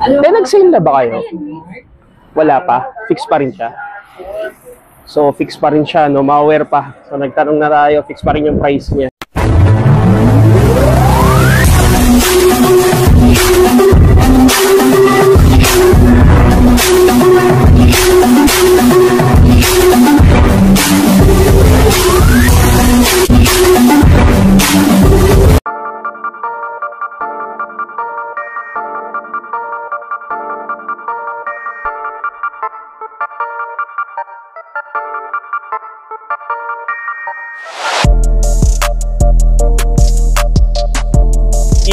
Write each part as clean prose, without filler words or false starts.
May nag-sale na ba kayo? Wala pa. Fix pa rin siya. So, fix pa rin siya, no? Malware pa. So, nagtanong na tayo. Fix pa rin yung price niya.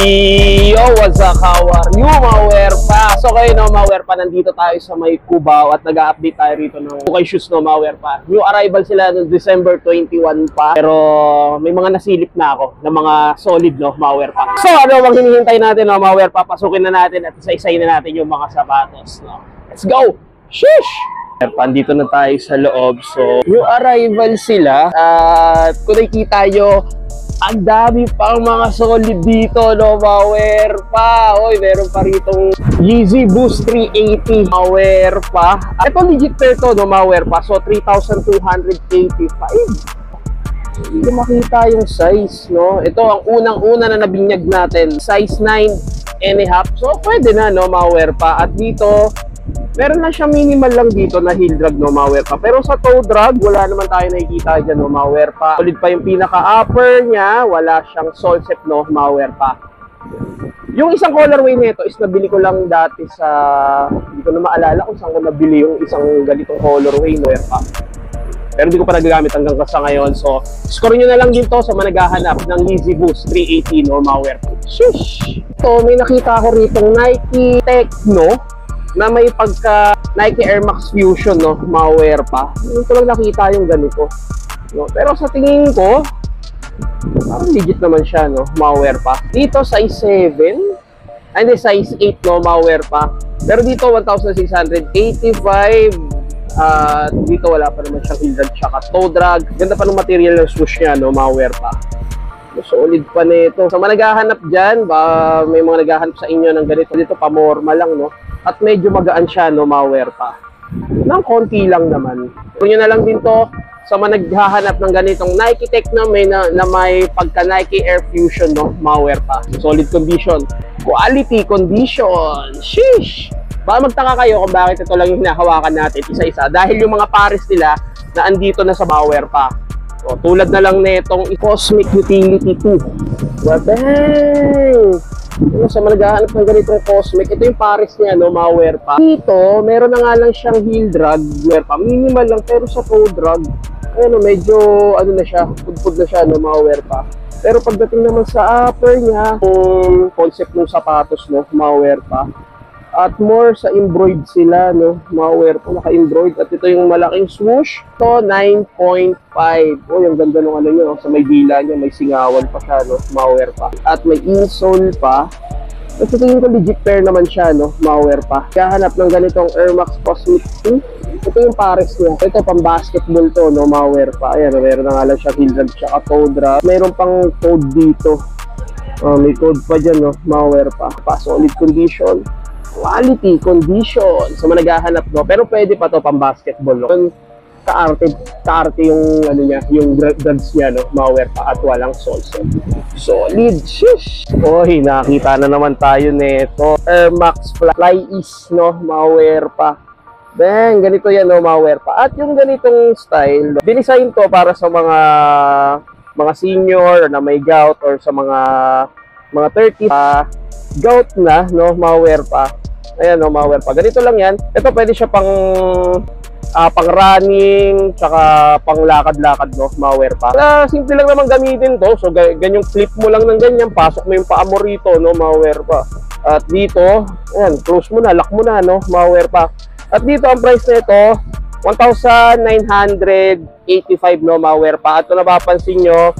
Yo, what's up? How are you, Malware pa? So kayo, no, Malware pa, nandito tayo sa may Cubao at nag-update tayo rito ng Ukay Shoes, no, Malware pa. New arrival sila noong December 21 pa, pero may mga nasilip na ako ng mga solid, no, Malware pa. So ano bang hinihintay natin, no, Malware pa? Pasukin na natin at isa-isay na natin yung mga sapatos, no. Let's go! Sheesh! Pandito na tayo sa loob. So, new arrival sila at kung nakikita nyo, ang dami pang mga solid dito, no, Malware pa. Oy, meron pa ritong Yeezy Boost 380 Malware pa. Ito legit pair to, no, Malware pa. So 3,285. Hindi makita yung size, no. Ito ang unang-una na nabinyag natin, size 9.5. So pwede na, no, Malware pa. At dito meron na siya minimal lang dito na heel drag, no, Malware pa. Pero sa toe drag, wala naman tayo nakikita dyan, no, Malware pa. Solid pa yung pinaka-upper niya. Wala siyang sole set, no, Malware pa. Yung isang colorway nito is nabili ko lang dati sa... Hindi ko na maalala kung saan ko nabili yung isang ganitong colorway, no, Malware pa. Pero hindi ko pa nagagamit hanggang sa ngayon. So, score nyo na lang din to sa mga naghahanap ng Yeezy Boost 380, no, Malware pa. Shush! Ito, may nakita ko ritong Nike Techno na may pagka Nike Air Max Fusion, no, Malware pa. Hindi ko lang nakita yung ganito, no? Pero sa tingin ko parang legit naman siya, no, Malware pa. Dito size 7, hindi, size 8, no, Malware pa. Pero dito 1,685. Dito wala pa naman siyang heel drag tsaka toe drag. Ganda pa ng material ng swoosh niya, no, Malware pa. Solid pa nito. So managhahanap dyan, ba may mga naghahanap sa inyo ng ganito. Dito pamorma lang, no. At medyo magaan siya, no, Malware pa. Nang konti lang naman. Kung nyo na lang din to sa mga naghahanap ng ganitong Nike Techno na may pagka Nike Air Fusion, no, Malware pa. Solid condition. Quality condition. Sheesh! Baka magtaka kayo kung bakit ito lang yung hinahawakan natin isa-isa. Dahil yung mga pares nila na andito na sa Malware pa. So, tulad na lang nitong Cosmic Utility 2. Wabang! Sa mga naghahanap ng ganitong Cosmic, ito yung pares niya, no, Malware pa. Dito, meron na nga lang siyang heel drag, Malware pa. Minimal lang, pero sa toe drag, ano, medyo, ano na siya, pudpud na siya, no, Malware pa. Pero pagdating naman sa upper niya, yung concept ng sapatos, no, Malware pa. At more sa embroid sila, no, Malware pa, naka-embroid. At ito yung malaking swoosh. Ito, 9.5. Oh, yung ganda ng ano nyo, sa may dila nyo, may singawan pa siya, no, Malware pa. At may insole pa. Kasi tingin ko legit pair naman siya, no, Malware pa. Kahanap ng ganitong Air Max Cosmic 2. Ito yung pares niya. Ito, pang basketball to, no, Malware pa. Ayan, meron na nga lang siya heel drag tsaka toe drag. Mayroon pang code dito. May code pa dyan, no, Malware pa. Solid condition. Quality condition. So managhahanap, no, pero pwede pa to pang basketball, no. Kaarte yung ano niya, yung drugs niya, no, Malware pa, at walang sole set. Solid. Shish. Oy, nakita na naman tayo nito. Air Max Fly Ease, no, Malware pa. Bang, ganito yan, no, Malware pa. At yung ganitong style, dinisign to para sa mga senior na may gout or sa mga 30 gout na, no, Malware pa. Ayan, no, Malware pa. Ganito lang yan. Ito pwede siya pang running, tsaka pang lakad-lakad, no, Malware pa. Simple lang naman gamitin to. So, ganyang flip mo lang ng ganyan. Pasok mo yung paa mo rito, no, Malware pa. At dito, ayan, close mo na, lock mo na, no, Malware pa. At dito, ang price nito, 1,985, no, Malware pa. At kung napapansin nyo,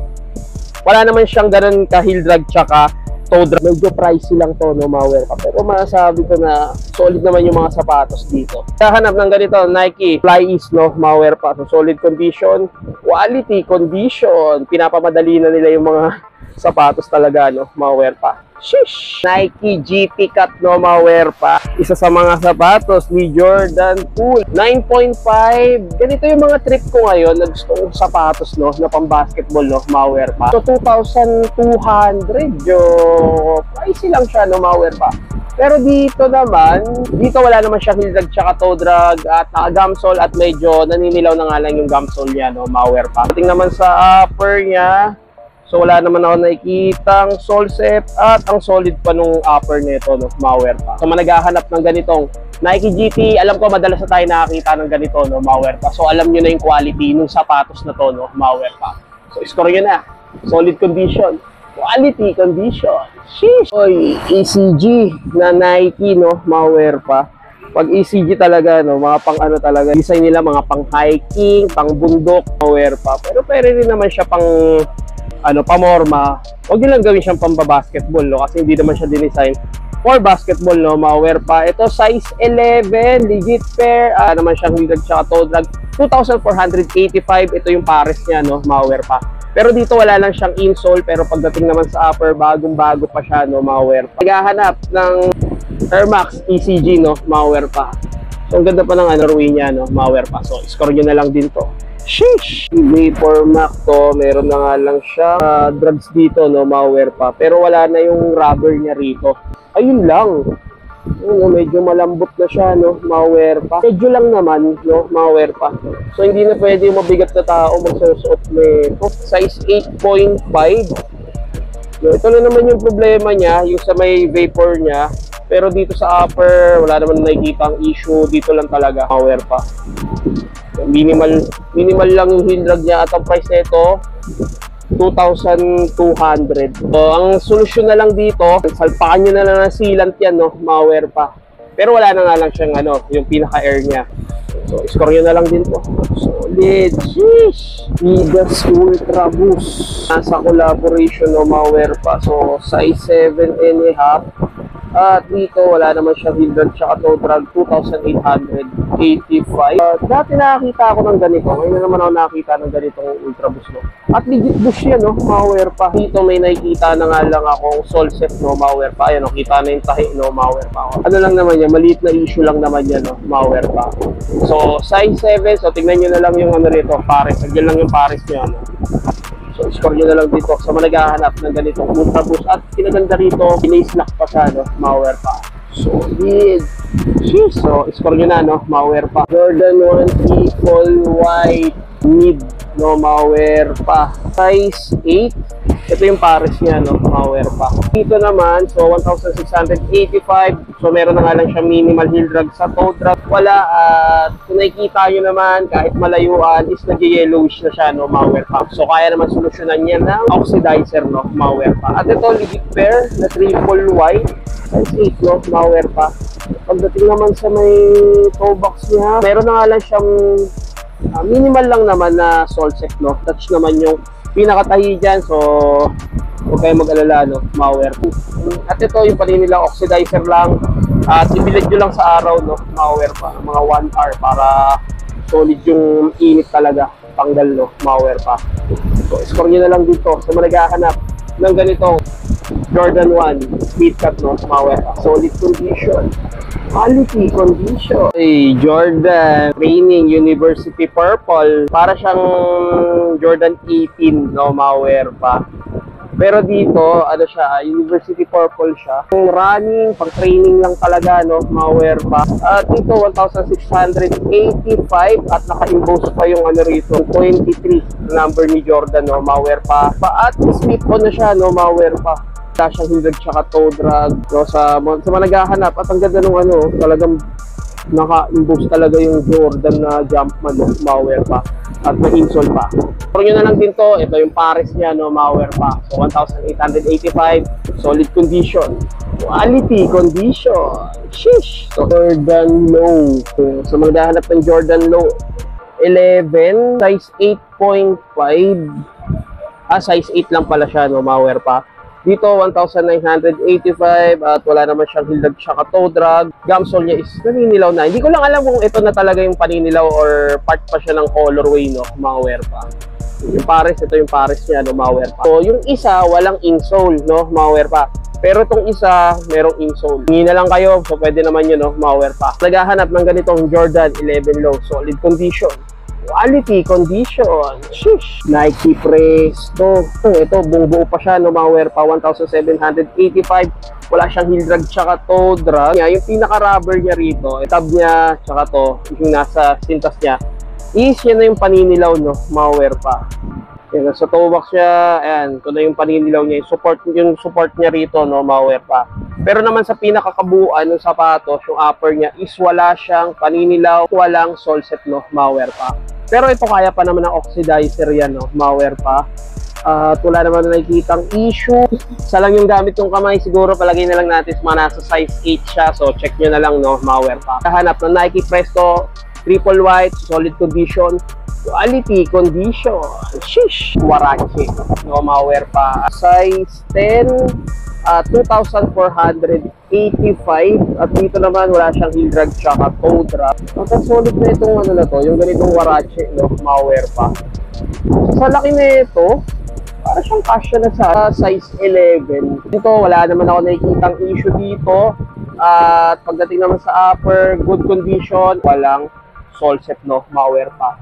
wala naman siyang ganun ka heel drag tsaka toe drag. Medyo pricey lang to, no, Malware pa. Pero masasabi ko na solid naman yung mga sapatos dito. Kahanap ng ganito, Nike Fly Ease, no, Malware pa. So solid condition, quality condition. Pinapamadali na nila yung mga sapatos talaga, no, mga pa. Sheesh! Nike GT Cut, no, mga pa. Isa sa mga sapatos ni Jordan Poole. 9.5. Ganito yung mga trip ko ngayon na gusto kong sapatos, no, na pang basketball, no, mga pa. So, 2,200. Pricey lang siya, no, mga pa. Pero dito naman, dito wala naman siya hildag tsaka toe drag at naka-gumsole at medyo naninilaw na nga lang yung gumsole niya, no, mga pa. Tingnan naman sa upper niya. So wala naman ako nakikitang sole set at ang solid pa nung upper nito, no, mga pa. So naghahanap ng ganitong Nike GT, alam ko madalas na tayo nakakita ng ganito, no, mga pa. So alam nyo na yung quality ng sapatos na to, no, mga pa. So score nyo na. Solid condition. Quality condition. Sheesh! Oy, ECG na Nike, no, mga pa. Pag ECG talaga, no, mga pang ano talaga, design nila mga pang hiking, pang bundok, mga pa. Pero pwede rin naman siya pang ano, pamorma. Huwag nyo lang gawin siyang pambabasketball, no? Kasi hindi naman siya dinesign for basketball, no? Ma-wear pa. Ito, size 11, legit pair. Naman siyang hildag tsaka toe drag. 2,485. Ito yung pares niya, no? Ma-wear pa. Pero dito wala lang siyang insole. Pero pagdating naman sa upper, bagong-bago pa siya, no? Ma-wear pa. Naghahanap ng Air Max ECG, no? Ma-wear pa. So, ang ganda pa ng ano, ruin niya, no? Ma-wear pa. So, score nyo na lang din to. Sheesh! Vapor Max to, meron na nga lang siya drugs dito, no, ma-wear pa. Pero wala na yung rubber niya rito. Ayun lang. Medyo malambot na siya, no, ma-wear pa. Medyo lang naman, no, ma-wear pa. So hindi na pwede yung mabigat na tao magsusuot nito. Size 8.5. No, ito na naman yung problema niya, yung sa may vapor niya. Pero dito sa upper, wala naman nakikita ang issue. Dito lang talaga, ma-wear pa. Minimal lang yung heel drag niya at ang price nito 2,200. So, ang solusyon na lang dito, salpakan nyo na lang ng sealant yan, no, ma-wear pa. Pero wala na nga lang siyang ano, yung pinaka-air niya. So, score nyo na lang din to. Solid. Sheesh! Midas Ultra Boost. Nasa collaboration, no, ma-wear pa. So, size 7.5. At dito, wala naman siya heel drag tsaka toe drag, 2,885. Dati nakakita ako ng ganito. Ngayon na naman ako nakakita ng ganitong Ultra Boost, no. At legit boost yan, no, ma-wear pa. Dito may nakikita na nga lang akong sole set, no, ma-wear pa. Ayan, no, kita na yung tahi, no, ma-wear pa. Ano lang naman yan, maliit na issue lang naman yan, no, ma-wear pa. So, size 7. So, tingnan nyo na lang yung ano rito, pares. Nagyan lang yung pares niya, no. So, score nyo na lang dito sa mga naghahanap ng ganitong Ultra Boost. At kinaganda rito, pinaislock pa siya, no, ma-wear pa. Solid. Sheesh. So, score nyo na, no, ma-wear pa. Jordan 1 Triple White Mid, no, ma-wear pa. Size 8. Ito yung pares niya, no, ma-wear pa. Dito naman, so 1,685. So, meron na nga lang siya minimal heel drag sa toe drag. Wala, at kung nakikita nyo naman, kahit malayuan, is nag-yellowish na siya, no, ma-wear pa. So, kaya naman solusyonan niya ng oxidizer, no, ma-wear pa. At ito, legit pair na triple white. Size 8, no, ma-wear pa. Pagdating naman sa may toe box niya, meron na nga lang siyang minimal lang naman na sole set, no. Touch naman yung pinakatahi dyan. So, huwag kayong mag-alala, no, ma-wear. At ito, yung panin nila oxidizer lang. At ibilad nyo lang sa araw, no, ma-wear pa. Mga 1 hour para solid yung init talaga. Tanggal, no, ma-wear pa. So, score nyo na lang dito. So, managhahanap ng ganitong Jordan 1 speed cut, no, ma-wear pa. Solid condition. Quality condition. Hey, Jordan Training University Purple. Para siyang Jordan 18, no, ma-wear pa. Pero dito, ano siya, University Purple siya. Yung running, pang training lang talaga, no, ma-wear pa. At dito, 1,685 at naka-emboss pa yung ano rito, 23 number ni Jordan, no, ma-wear pa. At slip-on na siya, no, ma-wear pa. Siyang hildag tsaka toe drag, no, sa mga naghahanap. At ang ganda nung ano, talagang naka-emboss talaga yung Jordan na Jumpman, no, ma-wear pa. At may insole pa. Pero nyo na lang din to, ito yung pares niya, no, ma-wear pa. So 1,885, solid condition. Quality condition. Sheesh! So Jordan Low. So maghahanap ng Jordan Low 11, size 8.5. Size 8 lang pala siya, no, ma-wear pa. Dito, 1,985 at wala naman siyang hildag tsaka toe drag. Gamsol niya is naninilaw na. Hindi ko lang alam kung ito na talaga yung paninilaw or part pa siya ng colorway, no, mga wear pa. Yung pares, ito yung pares niya, no, mga wear pa. So, yung isa, walang insole, no, mga wear pa. Pero itong isa, merong insole. Hingi na lang kayo, so pwede naman yun, no, mga wear pa. Naghahanap ng ganitong Jordan 11 Low, solid condition. Quality condition. Shish. Nike Presto. Ito, buo pa siya, no, mga wear pa. 1,785. Wala siyang heel drag tsaka toe drag. Yung pinaka-rubber niya rito, tab niya tsaka to, yung nasa sintas niya, is yan na yung paninilaw, no, mga wear pa. Yan, sa toe box niya, ayan, ito na yung paninilaw niya. Yung support niya rito, no, mga wear pa. Pero naman sa pinakakabuuan ng sapatos, yung upper niya is wala siyang paninilaw, walang sole set, no, mga wear pa. Pero ito kaya pa naman ng oxidizer yan, no, mga wear pa. Wala naman na nakikitang issue. Isa lang yung gamit yung kamay, siguro palagay na lang natin mga nasa size 8 siya. So check nyo na lang, no, mga wear pa. Kahanap ng Nike Presto, triple white, solid condition, quality condition. Shish! Warachi, no, mga wear pa. Size 10, 2,485. At dito naman wala siyang heel drag tsaka toe drag. Ang solid na itong ano na to, yung ganitong Warachi, no, mga wear pa. Sa laki na ito, para siyang kasya na sa size 11. Dito, wala naman ako nakikitang issue dito. At pagdating naman sa upper, good condition, walang sole set, no, mga wear pa.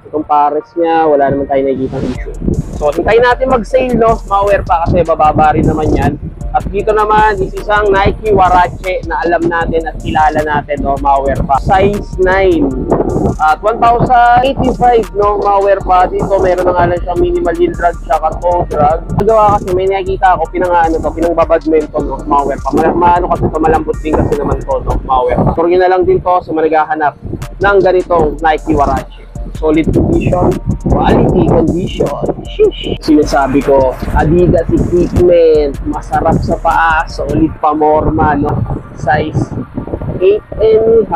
Itong pares niya, wala naman tayo nakikitang issue. So, hintayin natin mag-sale, no, mga wear pa, kasi bababa rin naman yan. At dito naman, is isang Nike Warachi na alam natin at kilala natin, no, mga wear pa. Size 9. At 1,085, no, mga wear pa. Dito, meron na nga lang siyang minimal heel drag tsaka toe drag. Nagawa kasi, may nakikita ako, pinang-badminton, no, mga wear pa. Maano kasi ito, malambot din kasi naman to, no, mga wear pa. Turgin na lang din to sa managahanap ng ganitong Nike Warachi. Solid condition, quality condition. Shish. Sinasabi ko, Adidas equipment, masarap sa paa, solid pamorma, no? Size 8.5,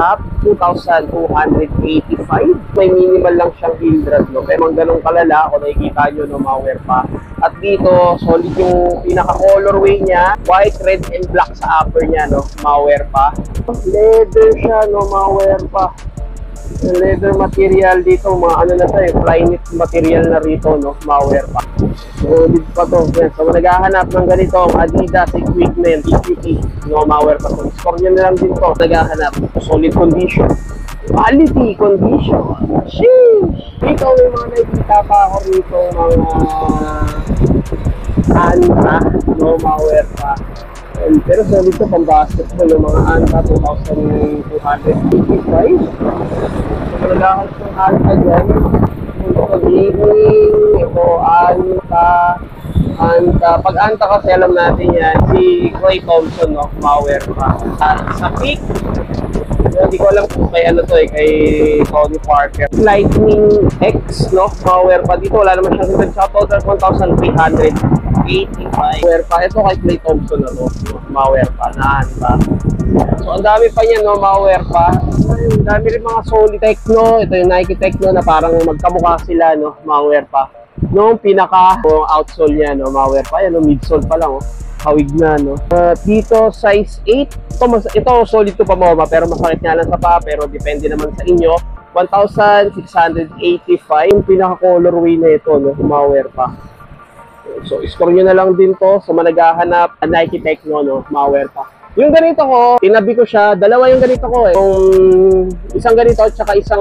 2,285. May minimal lang siyang heel drag, no? Pero ganun kalala, kung nakikita nyo, no, mga wear pa. At dito, solid yung pinaka-colorway niya, white, red, and black sa upper niya, no, mga wear pa. Leather siya, no, mga wear pa. Leather material dito, mga ano na tayo, flyknit material na rito, no, mga wear pa. So, dito pa to. Yan. So, naghahanap ng ganitong Adidas equipment, EQT, no, mga wear pa. So, score nyo na lang dito. Naghahanap, solid condition, quality condition. Sheesh! Dito, may mga nakikita pa ako rito, mga Anta, no, mga wear pa. Pero solid to, pang-basketball, yung mga Anta 2,285. Naghahanap ng Anta dyan. Ito gaming, ito Anta. Pag Anta kasi alam natin yan, si Klay Thompson, no, Mauer pa. Sa peak, hindi ko alam kung kay ano to kay Tony Parker. Lightning X, no, Mauer pa. Dito wala naman siyang hintag sa total 1,385. Mauer pa. Ito kay Klay Thompson na to, Mauer pa. Anta. So, ang dami pa niyan, no, Mauer pa. Ang dami rin mga solid Techno. Ito yung Nike Techno na parang magkamukha sila, no, Mauer pa. Noong outsole niya, no, Mauer pa. Yan, no, midsole pa lang, oh. Hawig na, no. Dito, size 8. Ito solid to pamorma, pero masakit nga lang sa paa, pero depende naman sa inyo. 1,685. Yung pinaka-colorway na ito, no, Mauer pa. So, score nyo na lang din to sa managahanap Nike Techno, no, Mauer pa. Yung ganito ko, tinabi ko siya, dalawa yung ganito ko Yung isang ganito at saka isang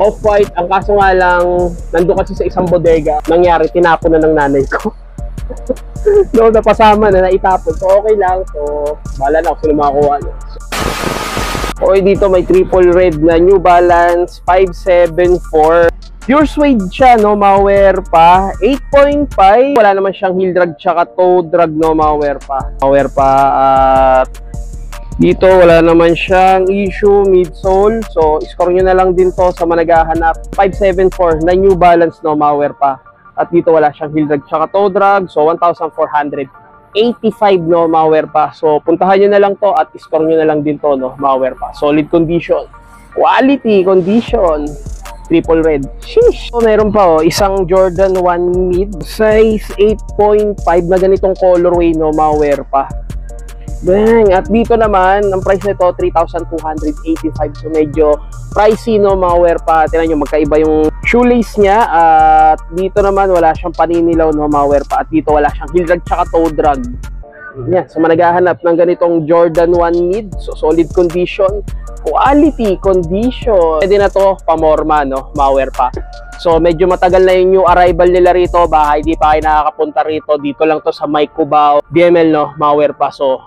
off-white. Ang kaso nga lang, nandun kasi sa isang bodega. Nangyari, tinapon na ng nanay ko. No, napasama na, naitapon. So, okay lang. So, bahala na ako sila makakuha. Okay, dito may triple red na New Balance 574. Pure suede siya, no, Mauer pa. 8.5. Wala naman siyang heel drag tsaka toe drag, no, Mauer pa. Mauer pa. At dito, wala naman siyang issue, midsole. So, score nyo na lang din to sa managahanap. 574 na New Balance, no, Mauer pa. At dito, wala siyang heel drag tsaka toe drag. So, 1,485, no, Mauer pa. So, puntahan nyo na lang to at score nyo na lang din to, no, Mauer pa. Solid condition. Quality condition. triple red. Sheesh! So, meron pa oh, isang Jordan 1 mid, size 8.5 na ganitong colorway, no, ma-wear pa. Bang! At dito naman, ang price nito 3,285. So medyo pricey, no, mga wear pa. Tingnan nyo, magkaiba yung shoelace niya. At dito naman, wala siyang paninilaw, no, mga wear pa. At dito wala siyang heel drag tsaka toe drag. Yan. So managhahanap ng ganitong Jordan 1 mid. So solid condition, quality condition. Pwede na to pamorma, no, mga wear pa. So medyo matagal na yung new arrival nila rito. Baka hindi pa kayo nakakapunta rito. Dito lang to sa Mike Cubao, DML, no, mga wear pa. So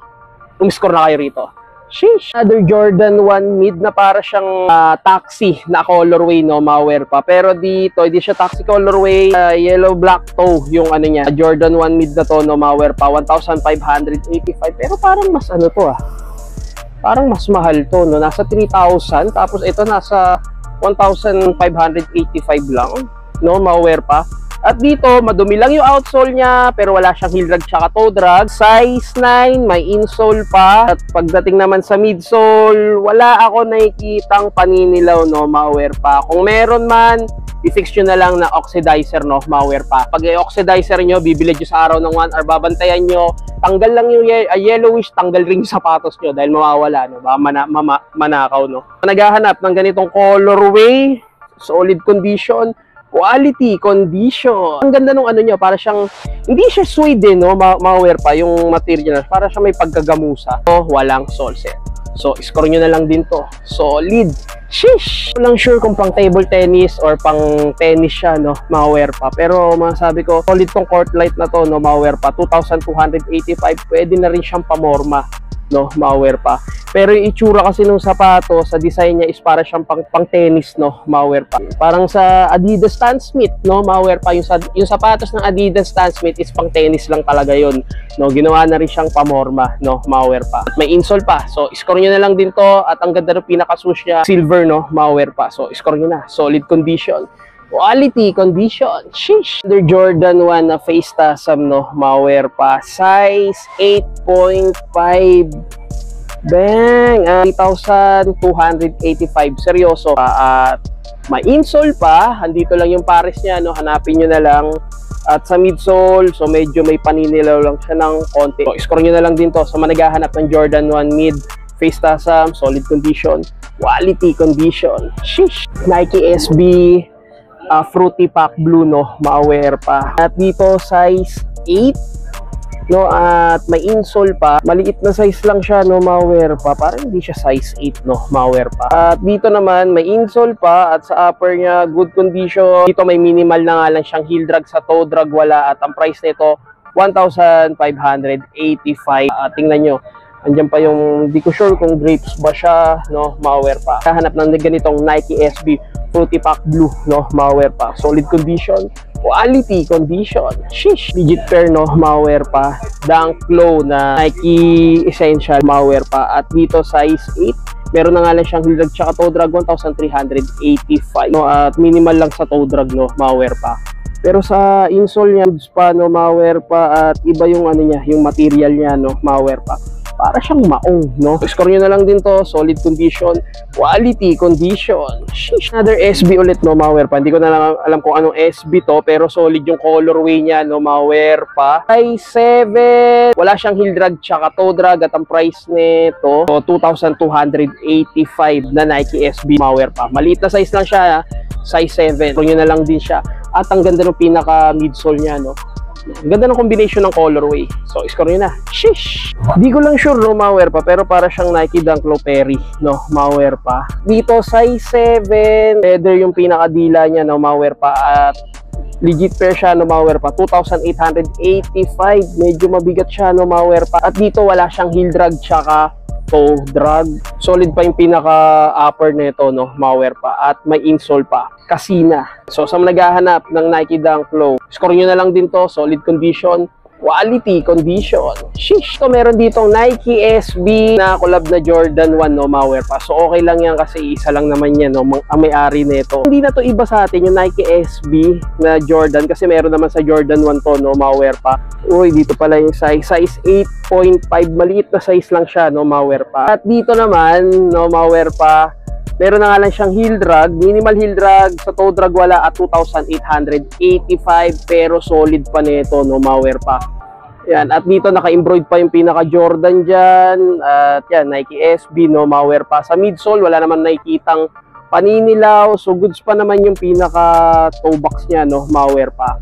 umiscore na kayo rito. Sheesh! Another Jordan 1 mid na para siyang taxi na colorway, no, ma-wear pa. Pero dito, hindi siya taxi colorway, yellow black toe yung ano niya. Jordan 1 mid na to, no, ma-wear pa. 1,585. Pero parang mas ano to parang mas mahal to, no. Nasa 3,000. Tapos ito nasa 1,585 lang, no, ma-wear pa. At dito, madumi lang yung outsole niya, pero wala siyang heel drag tsaka toe drag. Size 9, may insole pa. At pagdating naman sa midsole, wala ako nakikitang paninilaw, no, ma-wear pa. Kung meron man, i-fix nyo na lang na oxidizer, no, ma-wear pa. Pag i-oxidizer nyo, bibili nyo sa araw ng 1 hour, babantayan nyo, tanggal lang yung yellowish, tanggal ring sapatos nyo dahil mawawala, no, baka manakaw, no. Naghahanap ng ganitong colorway, solid condition, quality condition. Ang ganda nung ano niya, para siyang hindi siya suede, no, ma-wear pa yung material, para siya may pagkagamusa. So, walang sole set. So, score nyo na lang din to. Solid. Sheesh! Walang sure kung pang table tennis or pang tennis siya, no, ma-wear pa. Pero masabi ko, solid tong court light na to, no, ma-wear pa. 2,285. Pwede na rin siyang pamorma, no, ma-wear pa. Pero yung itsura kasi nung sapato, sa design niya is para siyang pang tennis, no, ma-wear pa. Parang sa Adidas Stan Smith, no, ma-wear pa. Yung sapatos ng Adidas Stan Smith is pang tennis lang talaga yon, no. Ginawa na rin siyang pamorma, no, ma-wear pa. At may insole pa. So, score nyo na lang din to. At ang ganda ng pinaka-swoosh niya, silver, no, ma-wear pa. So, score nyo na. Solid condition. Quality condition. Sheesh! The Jordan 1 na face tasam, no, ma-wear pa. Size 8.5. Bang! 3,285. Seryoso. At may insole pa. Andito lang yung pares niya, no. Hanapin nyo na lang. At sa midsole, so medyo may paninilaw lang siya ng konti. So, score nyo na lang din to. So, managhahanap ng Jordan 1 mid. Face tasam. Solid condition. Quality condition. Sheesh! Nike SB. Fruity Pack Blue, no, ma-wear pa. At dito, size 8. No, at may insole pa. Maliit na size lang siya, no, ma-wear pa. Parang hindi siya size 8, no, ma-wear pa. At dito naman, may insole pa. At sa upper niya, good condition. Dito may minimal na nga lang siyang heel drag, sa toe drag wala. At ang price nito, 1,585. Tingnan nyo. Andiyan pa yung, di ko sure kung grapes ba siya, no, ma-wear pa. Kahanap ng ganitong Nike SB Fruity Pack Blue, no, ma-wear pa. Solid condition, quality condition. Sheesh! Legit pair, no, ma-wear pa. Dunk Low na Nike Essential, ma-wear pa. At dito, size 8. Meron na nga lang siyang heel drag tsaka toe drag, 1,385. No, at minimal lang sa toe drag, no, ma-wear pa. Pero sa insole niya, goods pa, no, ma-wear pa. At iba yung ano niya, yung material niya, no, ma-wear pa. Para siyang maong, no. Score nyo na lang din to. Solid condition, quality condition. Sheesh! Another SB ulit, no, ma-wear pa. Hindi ko na lang alam kung anong SB to, pero solid yung colorway niya, no, ma-wear pa. Size 7. Wala siyang heel drag tsaka toe drag. At ang price nito, so 2,285 na Nike SB, ma-wear pa. Maliit na size lang siya, size 7. Score nyo na lang din siya. At ang ganda ng pinaka midsole niya, no. Ganda ng combination ng colorway. So, score nyo na. Sheesh! Di ko lang sure, no, ma-wear pa. Pero para siyang Nike Dunk Low Perry, no, ma-wear pa. Dito, size 7. Leather yung pinakadila niya, no, ma-wear pa. At legit pair siya, no, ma-wear pa. 2,885. Medyo mabigat siya, no, ma-wear pa. At dito, wala siyang heel drag tsaka toe drag. Solid pa yung pinaka-upper nito, no, ma-wear pa. At may insole pa. Kasina. So, sa naghahanap ng Nike Dunk Low, score nyo na lang din to. Solid condition, quality condition. Sheesh! So, meron ditong Nike SB na collab na Jordan 1, no, ma-wear pa. So, okay lang yan kasi isa lang naman yan, no, ang may-ari nito. Hindi na to iba sa atin yung Nike SB na Jordan kasi meron naman sa Jordan 1 to, no, ma-wear pa. Uy, dito pala yung size. Size 8.5. Maliit na size lang siya, no, ma-wear pa. At dito naman, no, ma-wear pa. Meron na nga lang siyang heel drag, minimal heel drag, sa toe drag wala at 2,885 pero solid pa nito, no, ma-wear pa. Yan, at dito naka-embroid pa yung pinaka Jordan dyan, at yan, Nike SB, no, ma-wear pa. Sa midsole, wala naman nakikitang paninilaw, so goods pa naman yung pinaka toe box niya, no, ma-wear pa.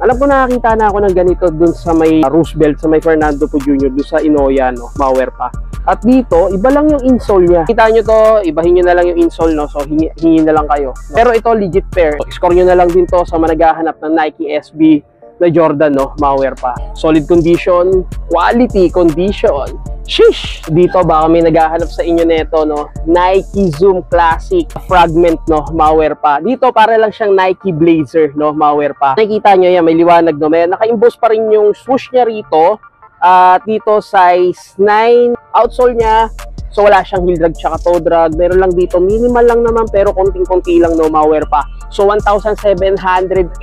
Alam ko nakakita na ako ng ganito dun sa may Roosevelt, sa may Fernando Po Jr., dun sa Inoya, no, ma-wear pa. At dito, iba lang yung insole niya. Kita nyo to, ibahin nyo na lang yung insole, no, so hingi na lang kayo. Pero ito, legit pair. So, score nyo na lang din to sa managhahanap ng Nike SB na Jordan, no, ma-wear pa. Solid condition, quality condition. Sheesh! Dito baka may naghahanap sa inyo nito, no, Nike Zoom Classic Fragment, no, ma-wear pa. Dito para lang siyang Nike Blazer, no, ma-wear pa. Nakikita nyo yan, may liwanag, no, may naka-emboss pa rin yung swoosh niya rito. At dito size 9 outsole niya. So wala siyang heel drag tsaka toe drag. Meron lang dito, minimal lang naman pero konting-konti lang, no, ma-wear pa. So 1,785.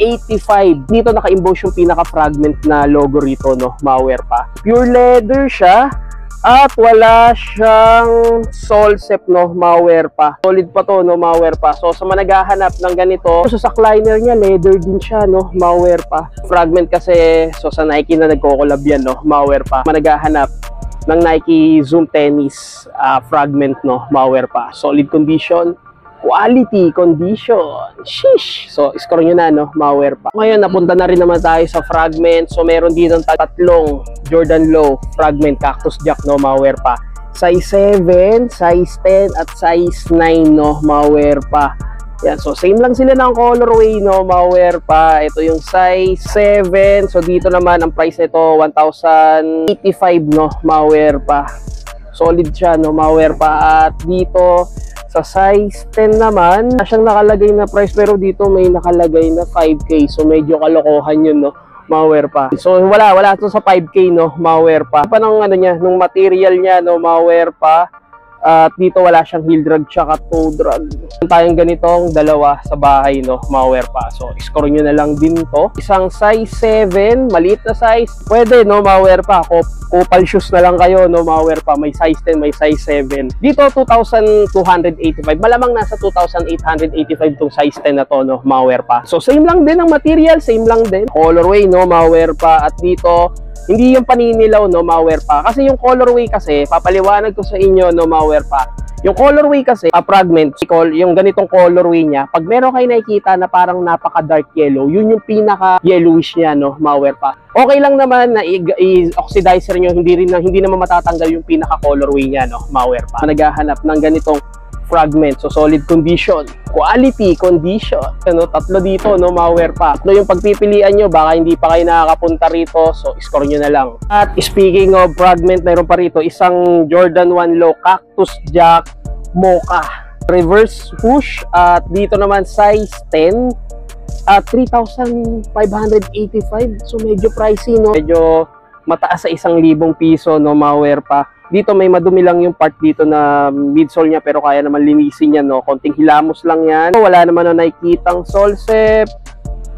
Dito naka-emboss yung pinaka-fragment na logo rito, no, ma-wear pa. Pure leather siya. At wala siyang sole set, no, ma-wear pa. Solid pa to, no, ma-wear pa. So sa managhahanap ng ganito, so sa liner niya, leather din siya, no, ma-wear pa. Fragment kasi, so sa Nike na nagko-collab yan, no, ma-wear pa. Managhahanap ng Nike Zoom Tennis fragment, no, ma-wear pa. Solid condition, quality condition. Sheesh! So, score nyo na, no, ma-wear pa. Ngayon, napunta na rin naman tayo sa fragment. So, meron dito tatlong Jordan Low fragment Cactus Jack, no, ma-wear pa. Size 7, size 10, at size 9, no, ma-wear pa. Yan, so same lang sila ng colorway, no, ma-wear pa. Ito yung size 7. So, dito naman, ang price nito, 1,085, no, ma-wear pa. Solid siya, no, ma-wear pa. At dito, sa size 10 naman, siyang nakalagay na price pero dito may nakalagay na 5K. So medyo kalokohan yun, no, ma-wear pa. So wala ito sa 5K, no, ma-wear pa. Pa ng ano niya, nung material niya, no, ma-wear pa. At dito wala siyang heel drag tsaka toe drag. Tayong ganitong dalawa sa bahay, no, ma-wear pa. So score nyo na lang din to. Isang size 7, maliit na size. Pwede, no, ma-wear pa. Couple shoes na lang kayo, no, ma-wear pa. May size 10, may size 7. Dito 2,285. Malamang nasa 2,885 tong size 10 na to, no, ma-wear pa. So same lang din ang material, same lang din. Colorway, no, ma-wear pa. At dito hindi yung paninilaw, no, ma-wear pa. Kasi yung colorway kasi, papaliwanag ko sa inyo, no, ma-wear pa. Yung colorway kasi, fragment, yung ganitong colorway niya, pag meron kayo nakikita na parang napaka-dark yellow, yun yung pinaka-yellowish niya, no, ma-wear pa. Okay lang naman na i-oxidizer nyo, hindi naman matatanggal yung pinaka-colorway niya, no, ma-wear pa. Naghahanap ng ganitong fragment, so solid condition, quality condition, ano, tatlo dito, no, ma-wear pa. Tatlo yung pagpipilian nyo, baka hindi pa kayo nakakapunta rito, so score nyo na lang. At speaking of fragment, mayroon pa rito isang Jordan 1 Low Cactus Jack Mocha reverse swoosh. At dito naman size 10 at 3,585. So medyo pricey, no, medyo mataas sa 1,000 piso, no, ma-wear pa. Dito may madumi lang yung part dito na midsole niya pero kaya naman linisin yan, no. Konting hilamos lang yan. Wala naman na nakikitang sole set.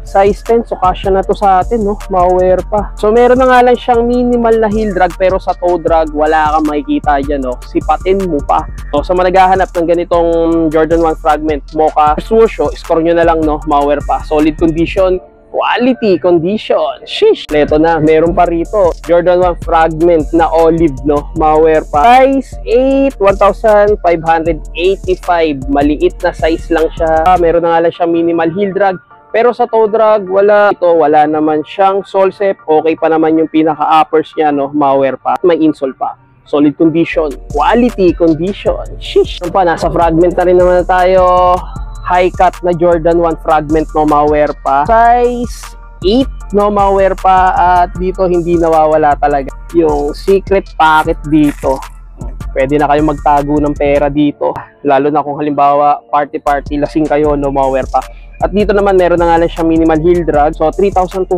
Size 10, so kasya na to sa atin, no, ma-wear pa. So meron na nga lang siyang minimal na heel drag pero sa toe drag wala kang makikita dyan, no. Sipatin mo pa. So sa managhahanap ng ganitong Jordan 1 fragment Mocha swoosh, score nyo na lang, no, ma-wear pa. Solid condition, quality condition. Sheesh! Ito na, meron pa rito Jordan 1 fragment na olive, no, ma-wear pa. Size 8, 1,585. Maliit na size lang siya. Meron na nga lang siyang minimal heel drag pero sa toe drag wala. Ito wala naman siyang sole set. Okay pa naman yung pinaka-uppers niya, no, ma-wear pa. May insole pa. Solid condition, quality condition. Sheesh! Ano pa, nasa fragment na rin naman tayo. High cut na Jordan 1 fragment, no, ma-wear pa. Size 8, no, ma-wear pa. At dito hindi nawawala talaga yung secret pocket dito. Pwede na kayong magtago ng pera dito. Lalo na kung halimbawa party lasing kayo, no, ma-wear pa. At dito naman meron na nga lang siyang minimal heel drag. So 3,285.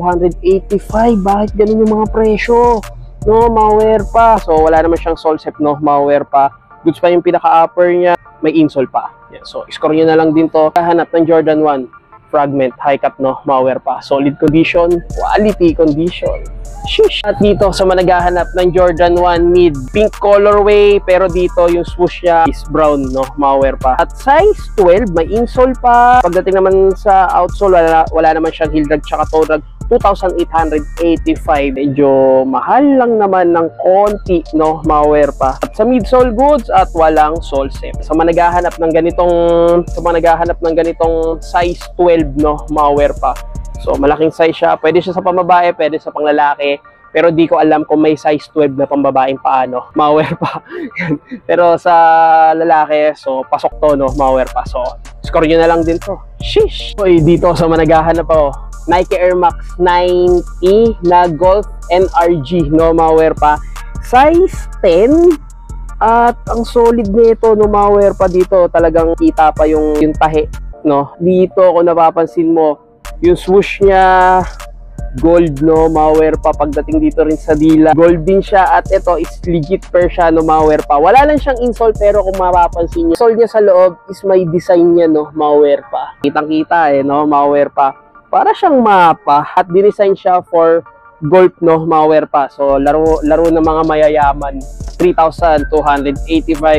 Bakit ganun yung mga presyo? No, ma-wear pa. So wala naman siyang sole set, no, ma-wear pa. Goods pa yung pinaka-upper niya. May insole pa. Yeah, so score nyo na lang din to. Hanap ng Jordan 1 fragment, high cut, no, malware pa. Solid condition, quality condition. Sheesh. At dito sa mga naghahanap ng Jordan 1 mid, pink colorway, pero dito yung swoosh niya is brown, no, malware pa. At size 12, may insole pa. Pagdating naman sa outsole, wala naman siyang heel drag tsaka toe drag. 2,885. Medyo mahal lang naman ng konti, no, malware pa. At sa midsole goods at walang sole set. Sa mga naghahanap ng ganitong size 12, no, malware pa. So malaking size siya. Pwede siya sa pambabae, pwede sa panglalaki. Pero di ko alam kung may size 12 na pambabaeng paano. Malware pa. Pero sa lalaki, so pasok to, no, malware pa. So score nyo na lang din to. Sheesh! So dito sa mga naghahanap ako, Nike Air Max 9E na Golf NRG, no, malware pa. Size 10. At ang solid nito, no, malware pa dito. Talagang kita pa yung tahi, no. Dito kung napapansin mo, yung swoosh niya, gold, no, malware pa. Pagdating dito rin sa dila, gold din siya. At ito is legit Persian, no, malware pa. Wala lang siyang insole, pero kung mapapansin niyo, insole niya sa loob is may design niya, no, malware pa. Kitang-kita no, malware pa. Para siyang mapa at dinesign siya for golf, no, malware pa. So laro ng mga mayayaman. 3,285.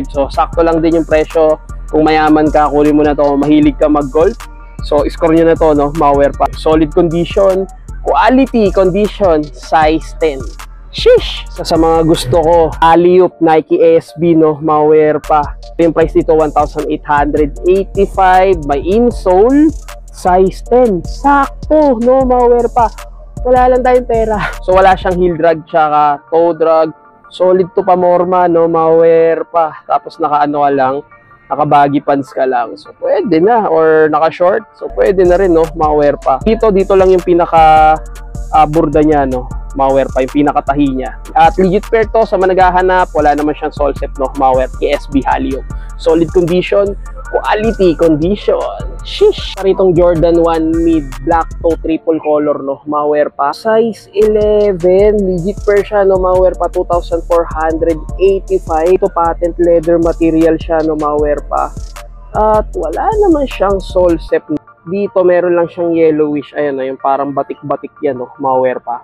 So sakto lang din yung presyo. Kung mayaman ka, kunin mo na to. Kung mahilig ka mag-golf, so score nyo na to, no, malware pa. Solid condition, quality condition, size 10. Sheesh! Sa mga gusto ko, Alley-oop Nike SB, no, malware pa. Yung price dito 1,885. May insole, size 10. Sakto, no, malware pa. Wala lang tayong pera. So wala siyang heel drag tsaka toe drag. Solid to pa morma, no, malware pa. Tapos naka-ano ka lang, naka-baggy pants ka lang. So pwede na. Or naka-short. So pwede na rin, no, malware pa. Dito lang yung pinaka burda niya, no, malware pa, yung pinakatahi niya. At legit pair to sa mga naghahanap. Wala naman siyang sole set, no, malware. KSB Alley-oop. Solid condition, quality condition. Sheesh! Itong Jordan 1 mid black toe triple color, no, malware pa. Size 11, legit Persian, no, malware pa. 2,485. Ito patent leather material siya, no, malware pa. At wala naman siyang sole set. Dito meron lang siyang yellowish, ayan, no, yung parang batik-batik yan, no, malware pa.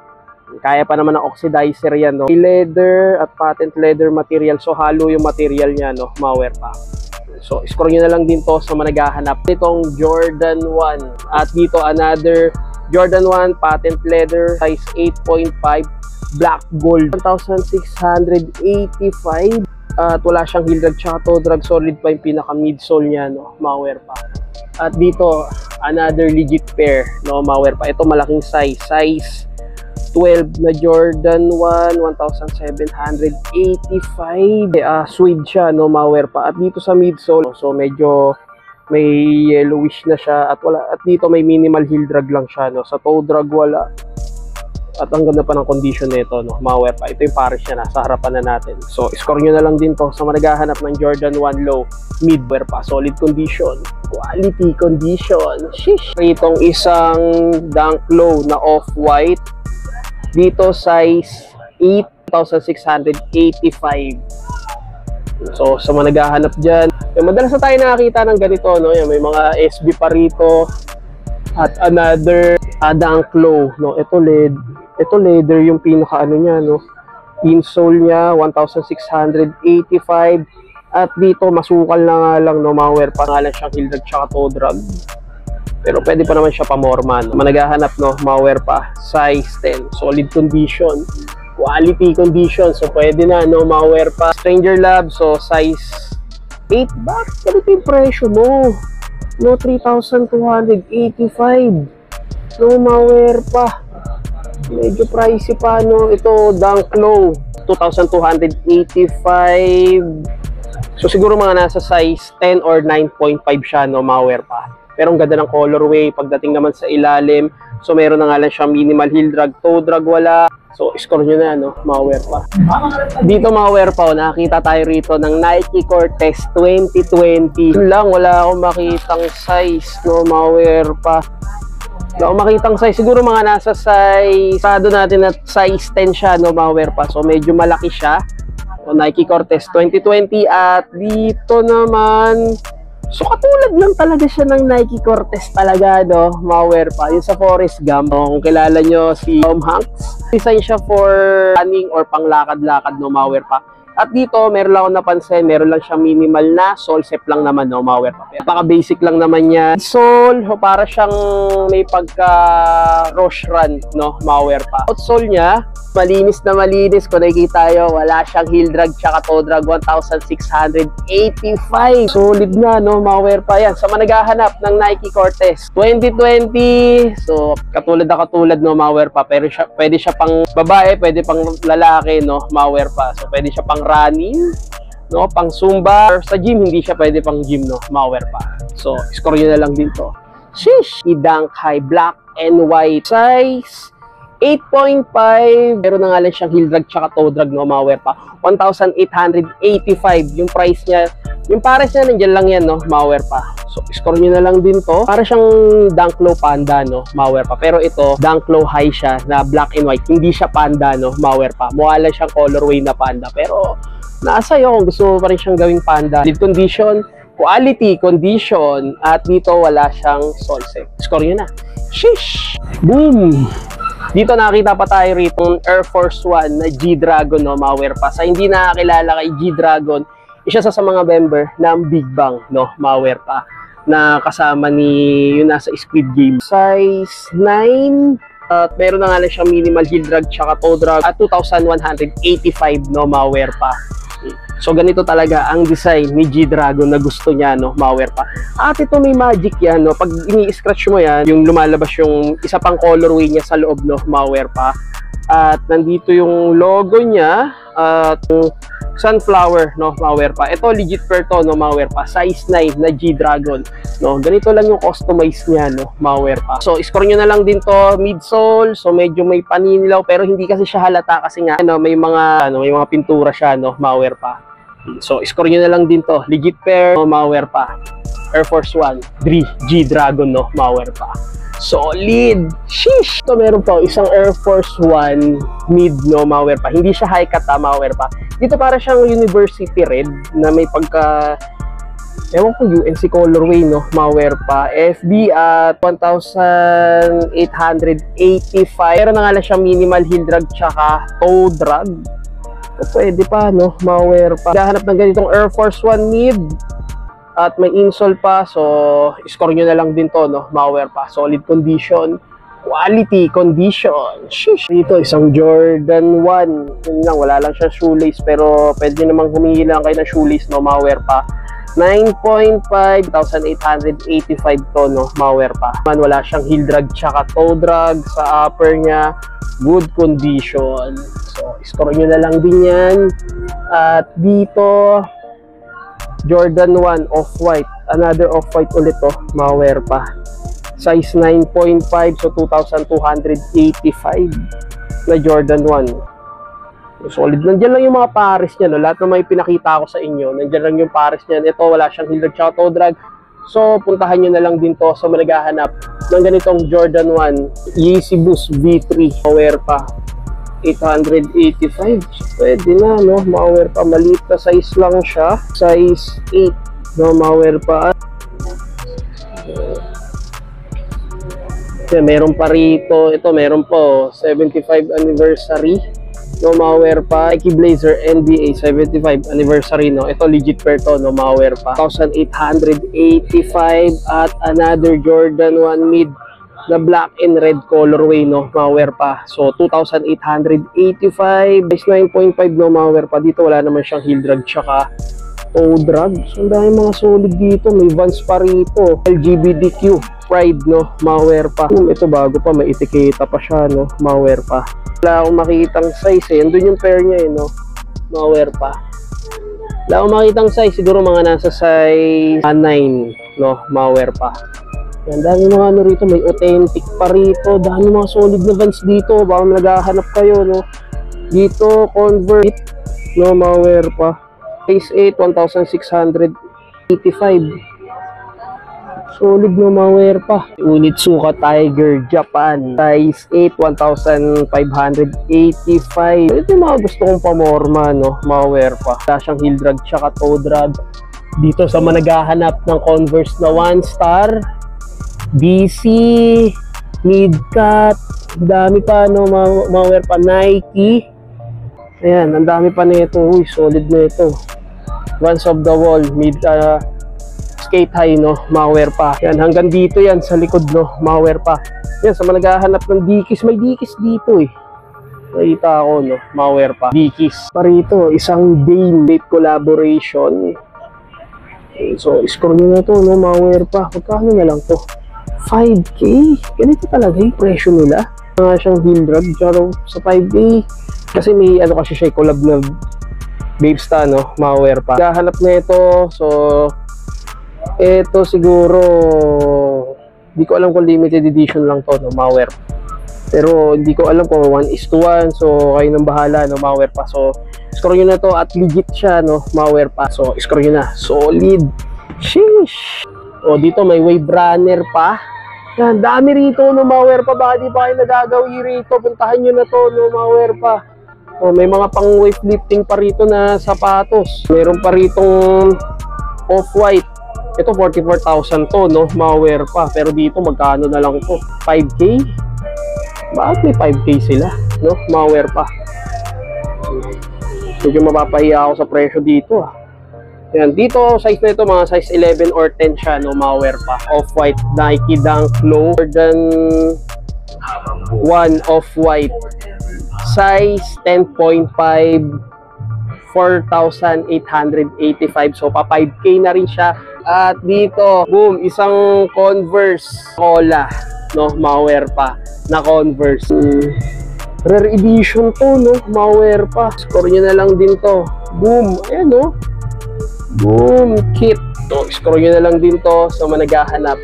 Kaya pa naman ng oxidizer yan, no. Leather at patent leather material, so halo yung material niya, no, malware pa. So score nyo na lang din to sa mga naghahanap nitong Jordan 1. At dito another Jordan 1 patent leather, size 8.5, black gold, 1,685. At wala siyang heel drag tsaka toe drag. Solid pa yung pinaka midsole niya, no, malware pa. At dito another legit pair, no, malware pa. Ito malaking size 12 na Jordan 1, 1,785. Suede siya, no, malware pa. At dito sa midsole, so medyo may yellowish na siya. At dito may minimal heel drag lang siya, no. Sa toe drag wala. At ang ganda pa ng condition nito, no, malware pa. Ito yung pares niya, nasa harapan na natin. So score nyo na lang din to sa mga naghahanap ng Jordan 1 low midwear pa. Solid condition, quality condition. Sheesh! Itong isang Dunk Low na off-white. Dito size 8,685. So sa mga naghahanap dyan, madalas na tayo nakakita ng ganito, no? Yan, may mga SB pa rito. At another Dunk Low, no? Ito leather yung pinaka ano niya, no? Insole niya 1,685. At dito masukal na nga lang, no, malware pa nga lang siyang heel drag tsaka toe drag. Pero pwede pa naman siya pamorma, no? Managhahanap, no, malware pa, size 10, solid condition, quality condition. So pwede na, no, malware pa. Stranger Lab, so size 8. Bakit ganito yung presyo mo? No, 3,285. No, malware pa. Medyo pricey pa, no. Ito Dunk Low, 2,285. So siguro mga nasa size 10 or 9.5 siya, no, malware pa. Pero ang ganda ng colorway. Pagdating naman sa ilalim, so meron na nga lang siyang minimal heel drag, toe drag wala. So score nyo na, no, malware pa. Dito malware pa, nakita tayo rito ng Nike Cortez 2020. Yun lang, wala akong makitang size, no, malware pa. Wala akong makitang size. Siguro mga nasa size, sado natin at size 10 siya, no, malware pa. So medyo malaki siya. So, Nike Cortez 2020. At dito naman So katulad lang talaga siya ng Nike Cortez talaga, no, mga wear pa. Yung sa Forrest Gump, kung kilala nyo si Tom Hanks, design siya for running or panglakad-lakad, no, mga wear pa. At dito, meron lang ako napansin, meron lang siya minimal na sole set lang naman, no, mga wear pa. Baka basic lang naman niya. Sole, para siyang may pagka Roche Run, no, mga wear pa. Outsole niya, malinis na malinis. Kung nakikita nyo, wala siyang heel drag tsaka toe drag. 1,685. Solid na, no, mga wear pa yan. Sa mga naghahanap ng Nike Cortez 2020, so katulad na katulad, no, mga wear pa. Pero siya, pwede siya pang babae, pwede pang lalaki, no, mga wear pa. So pwede siya pang running, no, pang zumba, or sa gym, hindi siya pwede pang gym, no, mga wear pa. So score nyo na lang din to. Sheesh! Dunk High Black and White, size 8.5. Meron na nga lang siyang heel drag tsaka toe drag, no, mga wear pa. 1,885 yung price niya. Yung pares niya, nandiyan lang yan, no, mga wear pa. So score nyo na lang din to. Para siyang Dunk Low Panda, no, mga wear pa. Pero ito, Dunk Low High siya na black and white. Hindi siya panda, no, mga wear pa. Mukha lang siyang colorway na panda. Pero nasa iyo kung gusto mo pa rin siyang gawing panda. Lead condition, quality, condition, at dito wala siyang sole set. Score nyo na. Sheesh! Boom! Dito nakita pa tayo rito Air Force One na G-Dragon, no, mga wear pa. Sa hindi nakakilala kay G-Dragon, isa sa mga member ng Big Bang, no, mga wear pa, na kasama ni yung nasa Squid Game. Size 9, at meron na nga lang siyang minimal heel drag tsaka toe drag at 2,185, no, mga wear pa. So ganito talaga ang design ni G-Dragon na gusto niya, no, mga wear pa. At ito may magic yan, no, pag ini-scratch mo yan, yung lumalabas yung isa pang colorway niya sa loob, no, mga wear pa. At nandito yung logo niya at sunflower, no, mga wear pa. Ito legit pair to, no, mga wear pa. Size 9 na G-Dragon, no. Ganito lang yung customize niya, no, mga wear pa. So score nyo na lang din to, midsole. So medyo may paninilaw pero hindi kasi siya halata kasi nga, ano, may mga pintura siya, no, mga wear pa. So score nyo na lang din to, legit pair, no, mga wear pa. Air Force One G-Dragon, no, mga wear pa. Solid! Sheesh! So meron pa isang Air Force One mid, no, mga wear pa. Hindi siya high cut, mga wear pa. Dito para siyang University Red na may pagka, ewan ko, UNC colorway, no, mga wear pa. FB at 1,885. Pero na nga lang siyang minimal heel drag tsaka toe drag. So pwede pa, no, mga wear pa. Gahanap ng ganitong Air Force One mid at may insole pa, so score nyo na lang din to, no, mga wear pa. Solid condition, quality condition. Sheesh! Dito isang Jordan 1, yun lang, wala lang siya shoelace, pero pwede namang humingi lang kayo ng shoelace, no, mga wear pa. 9.5, 1,885 to, no, mga wear pa. Wala siyang heel drag tsaka toe drag sa upper niya. Good condition. So score nyo na lang din yan. At dito Jordan 1 off-white, another off-white ulit to, mga wear pa. Size 9.5, so 2,285 na Jordan 1. Solid. Nandiyan lang yung mga pares niya, no? Lahat ng may pinakita ko sa inyo, nandiyan lang yung pares niya. Ito, wala siyang heel drag tsaka toe drag. So puntahan nyo na lang din to sa managhahanap ng ganitong Jordan 1 Yeezy Boost V3 wear pa. 885. So, pwede na, no, mga wear pa. Maliit na size lang siya. Size 8, no, mga wear pa. Meron pa rito. Ito, meron po 75 anniversary, no, mga wear pa. Nike Blazer NBA 75 anniversary, no. Ito legit pair to, no, mga wear pa. 1,885 at another Jordan 1 mid na black and red colorway, no, mga wear pa. So 2,885. Size 9.5, no, mga wear pa. Dito wala naman siyang heel drag tsaka toe drag. So ang dami mga solid dito. May Vans pa rito. LGBTQ Pride, no, mga wear pa. Ito bago pa, may etiketa pa siya, no, mga wear pa. Wala akong makitang size, eh. Andun yung pair niya, eh, no, mga wear pa. Wala akong makitang size. Siguro mga nasa size 9, no, mga wear pa. Yan, dami mga ano rito, may authentic pa rito, dami mga solid na Vans dito, baka naghahanap kayo, no. Dito, Convert, no, mga wear pa. Size 8, 1,685. Solid, no, mga wear pa. Onitsuka Tiger Japan, size 8, 1,585. Ito yung mga gusto kong pamorma, no, mga wear pa. Wala siyang heel drag tsaka toe drag. Dito sa mga naghahanap ng Converse na 1 star, BC, Midcat, dami pa no, malware pa, Nike. Ayan, ang dami pa nito. Uy, solid na ito. Runs of the wall, skate high no, malware pa. Yan, hanggang dito yan sa likod no, malware pa. Yan, sa mga naghahanap ng Dickies, may Dickies dito eh. Nakita ako no, malware pa. Dickies. Parito, isang Dane collaboration. So, score nyo na to no, malware pa. Magkano na lang to? 5K? Ganito talaga yung presyo nila. Mga siyang heel drag, pero sa 5K. Kasi may ano kasi siya, collab na Babesta no, malware pa. Gahanap na ito, so ito siguro hindi ko alam kung limited edition lang to no, malware. Pero hindi ko alam kung 1:1, so kayo nang bahala no, malware pa. So score nyo na to at legit siya no, malware pa. So score nyo na, solid. Sheesh. O dito may wave runner pa. Yan, dami rito no, malware pa. Baka di pa kayo nagagawi rito, puntahan nyo na to no, malware pa. Oh, may mga pang weightlifting pa rito na sapatos. Meron pa ritong off-white. Ito 44,000 to no, malware pa. Pero dito magkano na lang to? 5K? Bakit may 5K sila no, malware pa? Medyo mapapahiya ako sa presyo dito ah. Yan, dito size na ito mga size 11 or 10 siya no, malware pa. Off-white Nike Dunk Low than 1 off-white. Size 10.5, 4,885. So pa 5K na rin siya. At dito, boom, isang Converse Cola no, malware pa na Converse. Rare edition to no, malware pa. Score nyo na lang din to. Boom, ayan no. Boom, kit. So, score nyo na lang din to sa mga naghahanap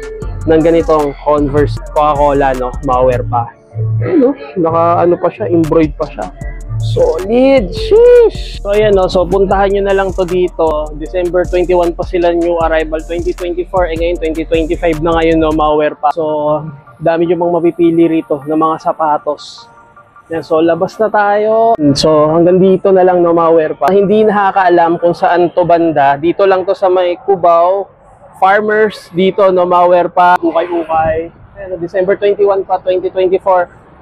ng ganitong Converse Coca-Cola no, malware pa. Ayun, naka ano pa siya, embroid pa siya. Solid, sheesh! So ayan no, so puntahan nyo na lang to dito. December 21 pa sila new arrival, 2024, ngayon 2025 na ngayon no, malware pa. So dami nyo pang mapipili rito ng mga sapatos. Yan, so labas na tayo. So hanggang dito na lang no, malware pa. Hindi nakakaalam kung saan to banda. Dito lang to sa may Cubao Farmers, dito no, malware pa. Ukay-ukay. December 21 pa, 2024.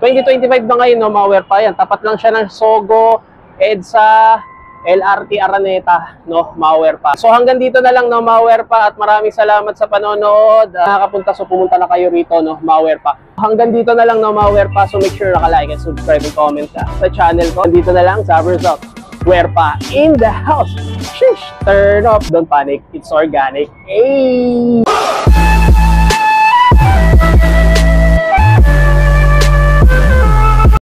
2025 na ngayon, no, malware pa yan. Tapat lang siya ng Sogo, EDSA, LRT Araneta, no, malware pa. So hanggang dito na lang, no, malware pa. At maraming salamat sa panonood. Nakakapunta, so pumunta na kayo rito, no, malware pa. Hanggang dito na lang, no, malware pa. So make sure naka-like and subscribe and comment ka sa channel ko. Dito na lang, Sabbers Up. Where pa in the house. Shish! Turn off, don't panic. It's organic. Hey!